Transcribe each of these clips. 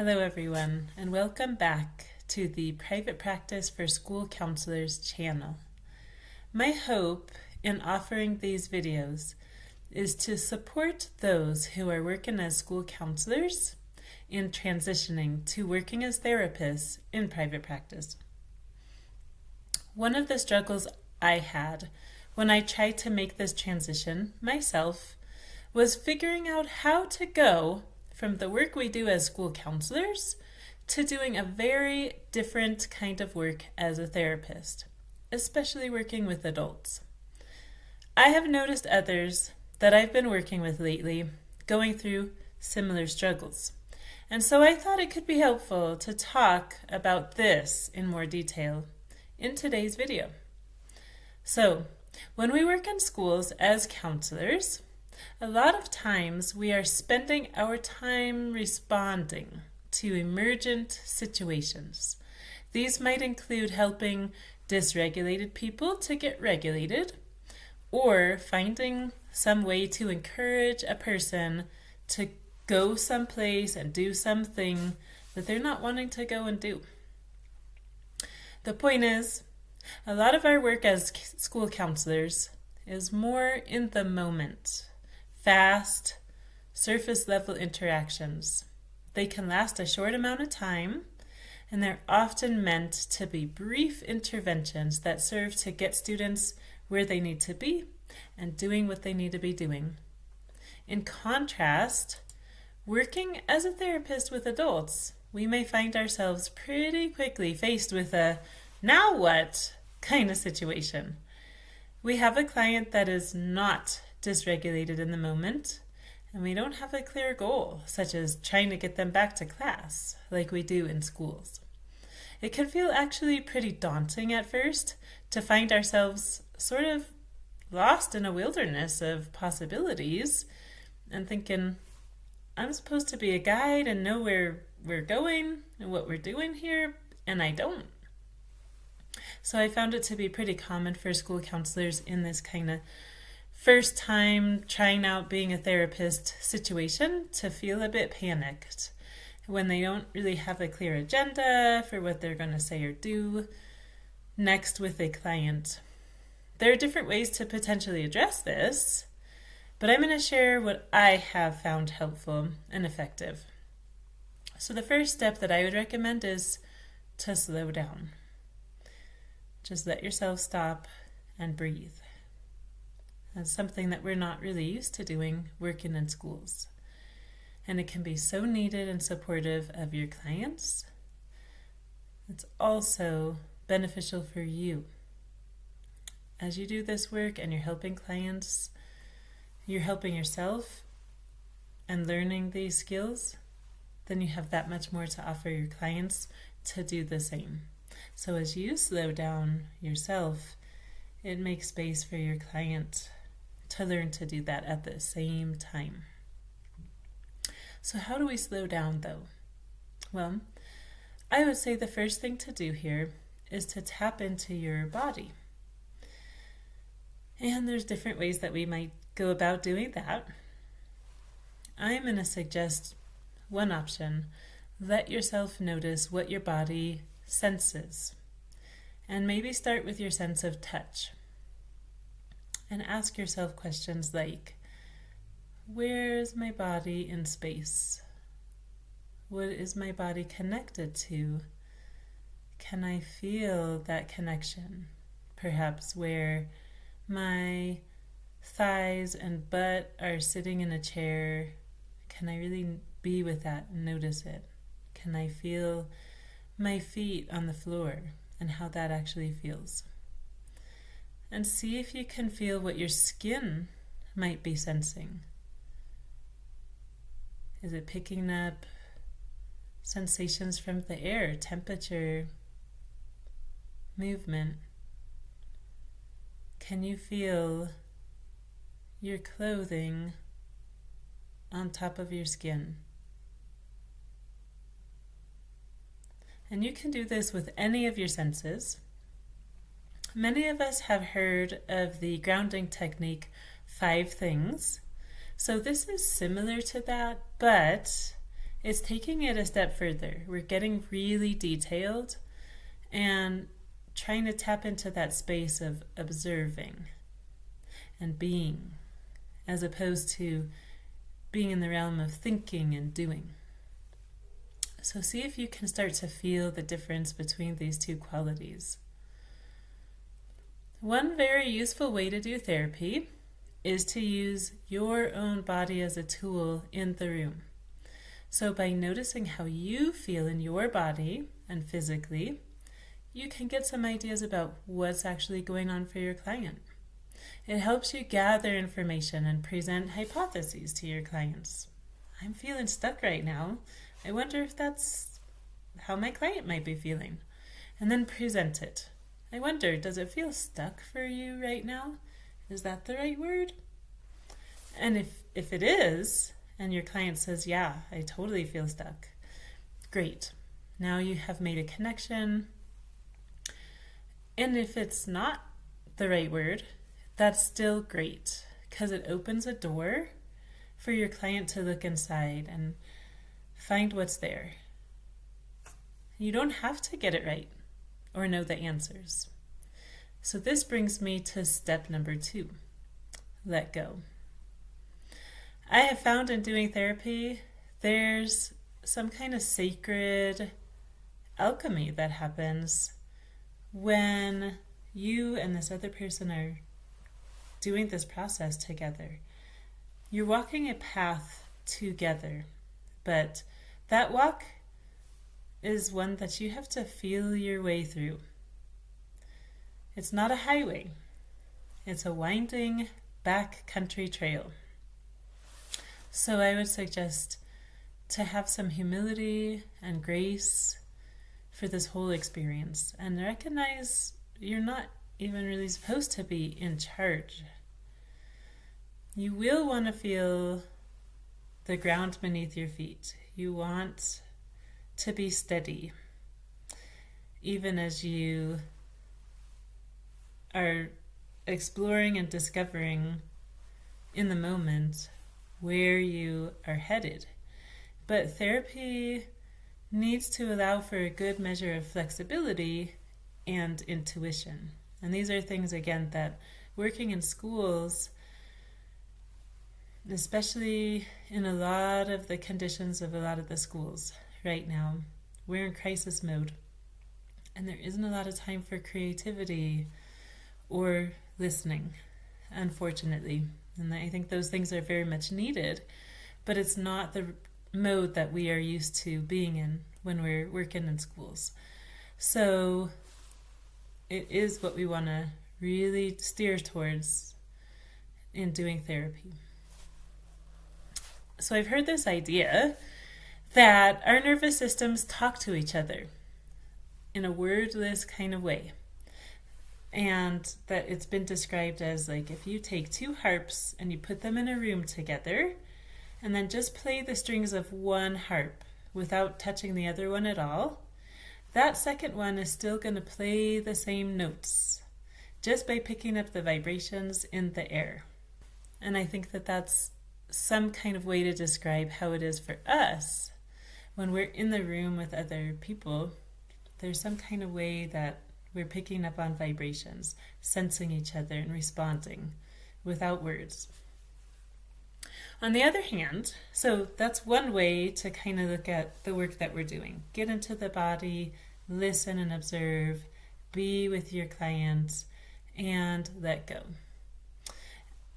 Hello everyone, and welcome back to the Private Practice for School Counselors channel. My hope in offering these videos is to support those who are working as school counselors in transitioning to working as therapists in private practice. One of the struggles I had when I tried to make this transition myself was figuring out how to go from the work we do as school counselors to doing a very different kind of work as a therapist, especially working with adults. I have noticed others that I've been working with lately going through similar struggles, and so I thought it could be helpful to talk about this in more detail in today's video. So, when we work in schools as counselors, a lot of times we are spending our time responding to emergent situations. These might include helping dysregulated people to get regulated, or finding some way to encourage a person to go someplace and do something that they're not wanting to go and do. The point is, a lot of our work as school counselors is more in the moment. Fast, surface-level interactions. They can last a short amount of time, and they're often meant to be brief interventions that serve to get students where they need to be and doing what they need to be doing. In contrast, working as a therapist with adults, we may find ourselves pretty quickly faced with a "now what" kind of situation. We have a client that is not dysregulated in the moment, and we don't have a clear goal, such as trying to get them back to class, like we do in schools. It can feel actually pretty daunting at first to find ourselves sort of lost in a wilderness of possibilities and thinking, I'm supposed to be a guide and know where we're going and what we're doing here, and I don't. So I found it to be pretty common for school counselors in this kind of first time trying out being a therapist situation to feel a bit panicked when they don't really have a clear agenda for what they're going to say or do next with a client. There are different ways to potentially address this, but I'm going to share what I have found helpful and effective. So the first step that I would recommend is to slow down. Just let yourself stop and breathe. That's something that we're not really used to doing working in schools. And it can be so needed and supportive of your clients. It's also beneficial for you. As you do this work and you're helping clients, you're helping yourself and learning these skills, then you have that much more to offer your clients to do the same. So as you slow down yourself, it makes space for your client to learn to do that at the same time. So how do we slow down though? Well, I would say the first thing to do here is to tap into your body. And there's different ways that we might go about doing that. I'm going to suggest one option. Let yourself notice what your body senses. And maybe start with your sense of touch. And ask yourself questions like, where is my body in space? What is my body connected to? Can I feel that connection? Perhaps where my thighs and butt are sitting in a chair, can I really be with that and notice it? Can I feel my feet on the floor and how that actually feels? And see if you can feel what your skin might be sensing. Is it picking up sensations from the air, temperature, movement? Can you feel your clothing on top of your skin? And you can do this with any of your senses. Many of us have heard of the grounding technique 5 things. So this is similar to that, but It's taking it a step further. We're getting really detailed and trying to tap into that space of observing and being, as opposed to being in the realm of thinking and doing. So see if you can start to feel the difference between these two qualities. One very useful way to do therapy is to use your own body as a tool in the room. So by noticing how you feel in your body and physically, you can get some ideas about what's actually going on for your client. It helps you gather information and present hypotheses to your clients. I'm feeling stuck right now. I wonder if that's how my client might be feeling. And then present it. I wonder, does it feel stuck for you right now? Is that the right word? And if it is, and your client says, yeah, I totally feel stuck, great. Now you have made a connection. And if it's not the right word, that's still great, because it opens a door for your client to look inside and find what's there. You don't have to get it right or know the answers. So this brings me to step number 2, let go. I have found in doing therapy, there's some kind of sacred alchemy that happens when you and this other person are doing this process together. You're walking a path together, but that walk is one that you have to feel your way through. It's not a highway. It's a winding backcountry trail. So I would suggest to have some humility and grace for this whole experience and recognize you're not even really supposed to be in charge. You will want to feel the ground beneath your feet. You want to be steady, even as you are exploring and discovering in the moment where you are headed. But therapy needs to allow for a good measure of flexibility and intuition. And these are things, again, that working in schools, especially in a lot of the conditions of a lot of the schools right now, we're in crisis mode. And there isn't a lot of time for creativity or listening, unfortunately. And I think those things are very much needed, but it's not the mode that we are used to being in when we're working in schools. So it is what we want to really steer towards in doing therapy. So I've heard this idea that our nervous systems talk to each other in a wordless kind of way. And that it's been described as like if you take 2 harps and you put them in a room together and then just play the strings of one harp without touching the other one at all, that second one is still going to play the same notes just by picking up the vibrations in the air. And I think that that's some kind of way to describe how it is for us when we're in the room with other people. There's some kind of way that we're picking up on vibrations, sensing each other and responding without words. On the other hand, so that's one way to kind of look at the work that we're doing. Get into the body, listen and observe, be with your client, and let go.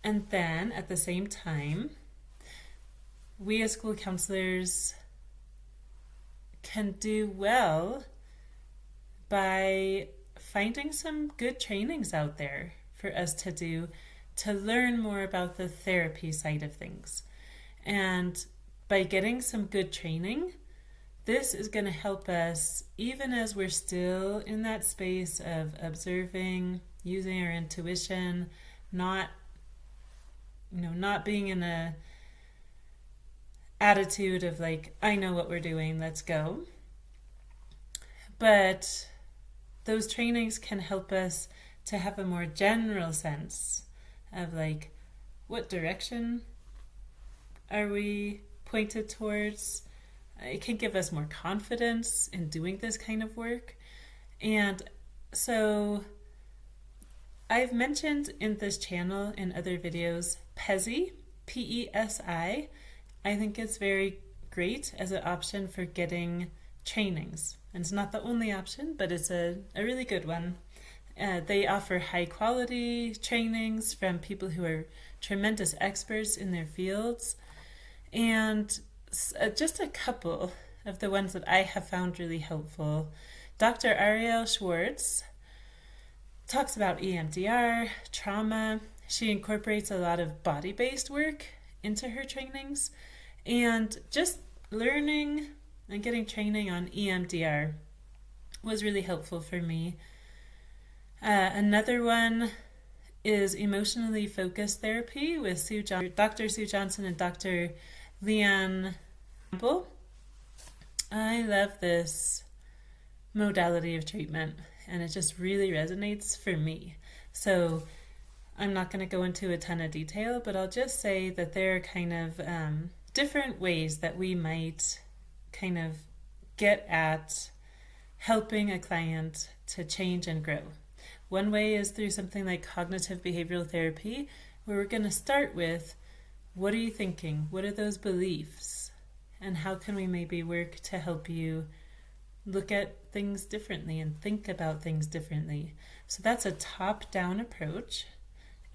And then at the same time, we as school counselors can do well by finding some good trainings out there for us to do to learn more about the therapy side of things. And by getting some good training, this is going to help us even as we're still in that space of observing, using our intuition, not being in a attitude of like, I know what we're doing, let's go. But those trainings can help us to have a more general sense of like, what direction are we pointed towards? it can give us more confidence in doing this kind of work. And so I've mentioned in this channel in other videos PESI, P-E-S-I. I think it's very great as an option for getting trainings. And it's not the only option, but it's a really good one. They offer high quality trainings from people who are tremendous experts in their fields. And just a couple of the ones that I have found really helpful. Dr. Arielle Schwartz talks about EMDR, trauma. She incorporates a lot of body-based work into her trainings. And just learning and getting training on EMDR was really helpful for me. Another one is emotionally focused therapy with Dr. Sue Johnson and Dr. Leanne Campbell. I love this modality of treatment, and it just really resonates for me. So I'm not going to go into a ton of detail, but I'll just say that there are kind of different ways that we might kind of get at helping a client to change and grow. One way is through something like cognitive behavioral therapy, where we're going to start with, what are you thinking? What are those beliefs? And how can we maybe work to help you look at things differently and think about things differently? So that's a top-down approach,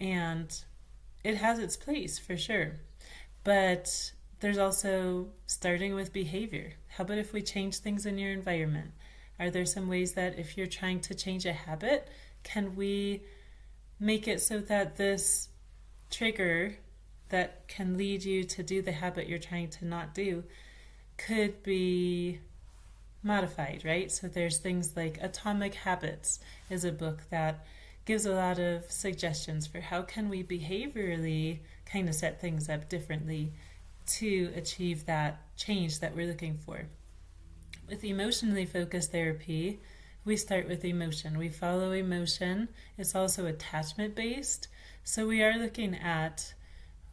and it has its place for sure. But there's also starting with behavior. How about if we change things in your environment? Are there some ways that if you're trying to change a habit, can we make it so that this trigger that can lead you to do the habit you're trying to not do could be modified, right? So there's things like Atomic Habits is a book that gives a lot of suggestions for how can we behaviorally kind of set things up differently to achieve that change that we're looking for. With emotionally focused therapy, we start with emotion. We follow emotion. It's also attachment based. So we are looking at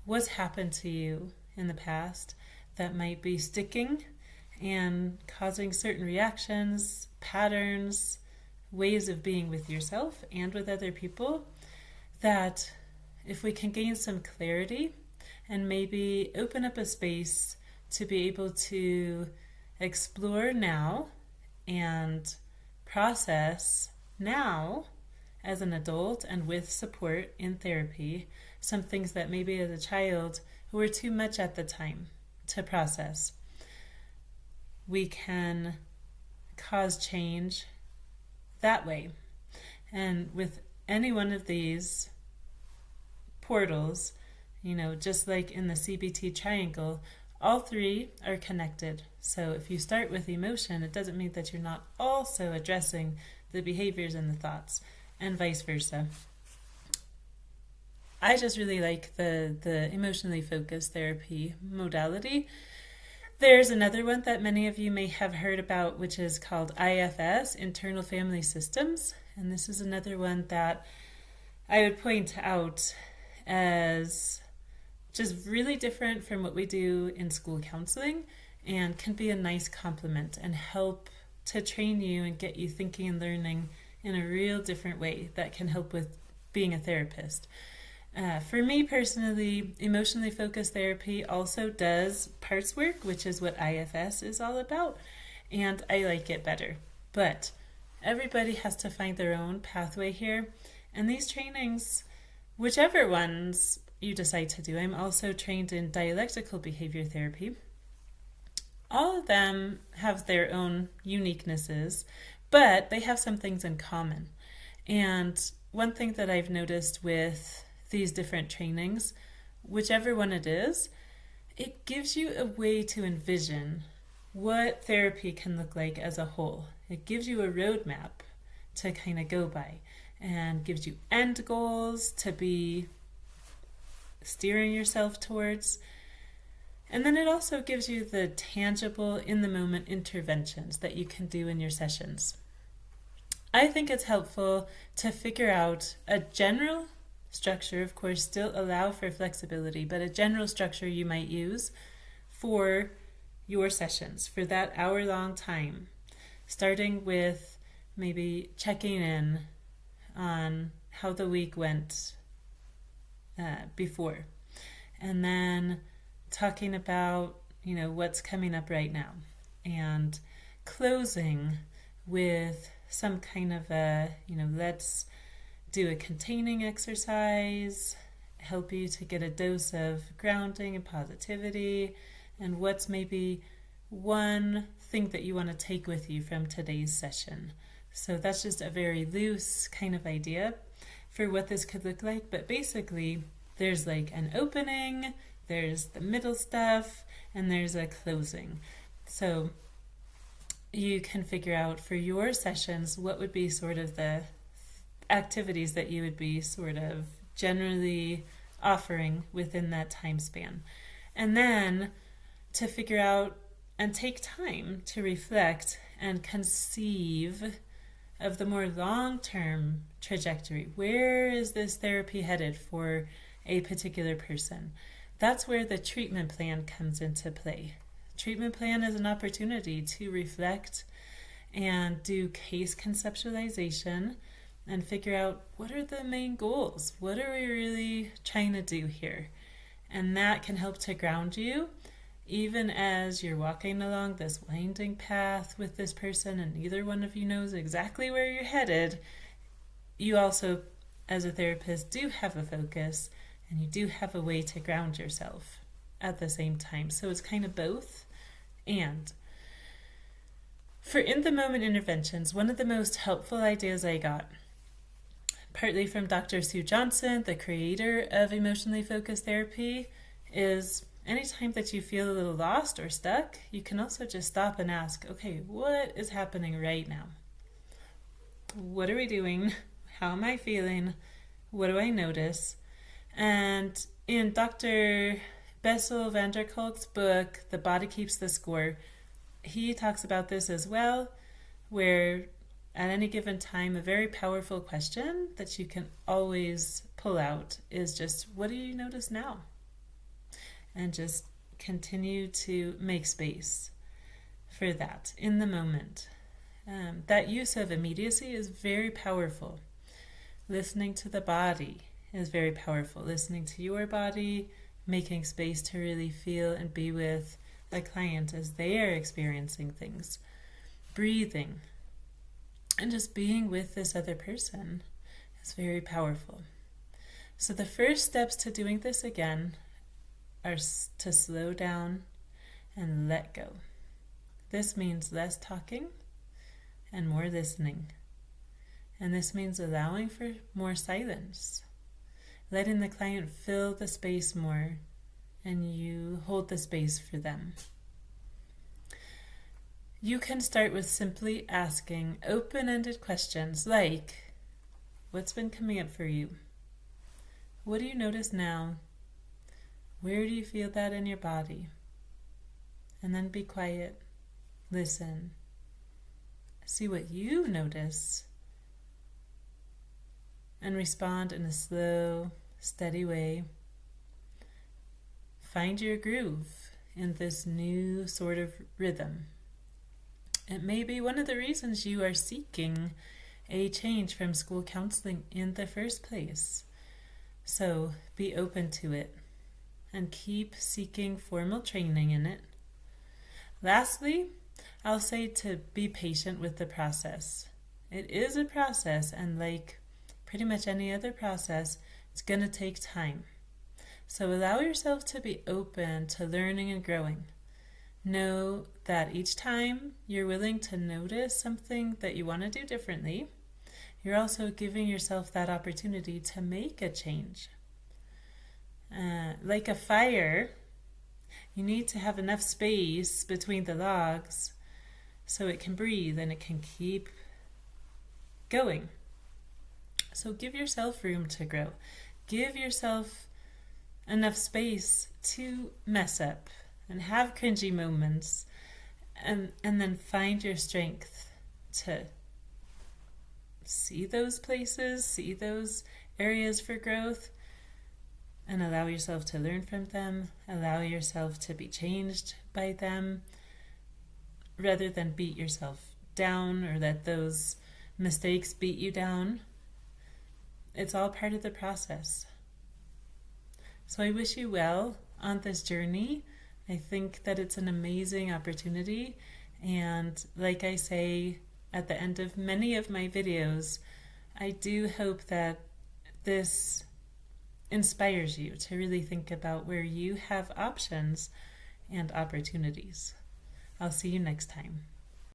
what's happened to you in the past that might be sticking and causing certain reactions, patterns, ways of being with yourself and with other people, that if we can gain some clarity and maybe open up a space to be able to explore now and process now as an adult and with support in therapy, some things that maybe as a child were too much at the time to process. We can cause change that way. And with any one of these portals, just like in the CBT triangle, all three are connected. So if you start with emotion, it doesn't mean that you're not also addressing the behaviors and the thoughts, and vice versa. I just really like the emotionally focused therapy modality. There's another one that many of you may have heard about, which is called IFS, Internal Family Systems. And this is another one that I would point out as just really different from what we do in school counseling, and can be a nice complement and help to train you and get you thinking and learning in a real different way that can help with being a therapist. For me personally, emotionally focused therapy also does parts work, which is what IFS is all about, and I like it better. But everybody has to find their own pathway here, and these trainings, whichever ones you decide to do, I'm also trained in dialectical behavior therapy. All of them have their own uniquenesses, but they have some things in common. And one thing that I've noticed with these different trainings, whichever one it is, it gives you a way to envision what therapy can look like as a whole. It gives you a roadmap to kind of go by and gives you end goals to be steering yourself towards. And then it also gives you the tangible, in-the-moment interventions that you can do in your sessions. I think it's helpful to figure out a general structure, of course, still allow for flexibility, but a general structure you might use for your sessions for that hour-long time, starting with maybe checking in on how the week went before, and then talking about what's coming up right now, and closing with some kind of let's do a containing exercise, help you to get a dose of grounding and positivity, and what's maybe one thing that you want to take with you from today's session. So that's just a very loose kind of idea for what this could look like. But basically, there's like an opening, there's the middle stuff, and there's a closing. So you can figure out for your sessions what would be sort of the activities that you would be sort of generally offering within that time span. And then to figure out and take time to reflect and conceive of the more long-term trajectory. Where is this therapy headed for a particular person? That's where the treatment plan comes into play. Treatment plan is an opportunity to reflect and do case conceptualization and figure out what are the main goals? What are we really trying to do here? And that can help to ground you even as you're walking along this winding path with this person and neither one of you knows exactly where you're headed. You also, as a therapist, do have a focus and you do have a way to ground yourself at the same time. So it's kind of both. And for in-the-moment interventions, one of the most helpful ideas I got, partly from Dr. Sue Johnson, the creator of emotionally focused therapy, is anytime that you feel a little lost or stuck, you can also just stop and ask, okay, what is happening right now? What are we doing? How am I feeling? What do I notice? And in Dr. Bessel van der Kolk's book, The Body Keeps the Score, he talks about this as well, where at any given time, a very powerful question that you can always pull out is just, what do you notice now? And just continue to make space for that in the moment. That use of immediacy is very powerful. Listening to the body is very powerful. Listening to your body, making space to really feel and be with the client as they are experiencing things. Breathing and just being with this other person is very powerful. So the first steps to doing this again are to slow down and let go. This means less talking and more listening. And this means allowing for more silence, letting the client fill the space more, and you hold the space for them. You can start with simply asking open-ended questions like, what's been coming up for you? What do you notice now? Where do you feel that in your body? And then be quiet, listen, see what you notice, and respond in a slow, steady way. Find your groove in this new sort of rhythm. It may be one of the reasons you are seeking a change from school counseling in the first place. So be open to it and keep seeking formal training in it. Lastly, I'll say to be patient with the process. It is a process, and like pretty much any other process, it's going to take time. So allow yourself to be open to learning and growing. Know that each time you're willing to notice something that you want to do differently, you're also giving yourself that opportunity to make a change. Like a fire, you need to have enough space between the logs so it can breathe and it can keep going. So give yourself room to grow. Give yourself enough space to mess up and have cringy moments, and then find your strength to see those places, see those areas for growth, and allow yourself to learn from them, allow yourself to be changed by them, rather than beat yourself down or let those mistakes beat you down. It's all part of the process. So I wish you well on this journey. I think that it's an amazing opportunity. And like I say at the end of many of my videos, I do hope that this inspires you to really think about where you have options and opportunities. I'll see you next time.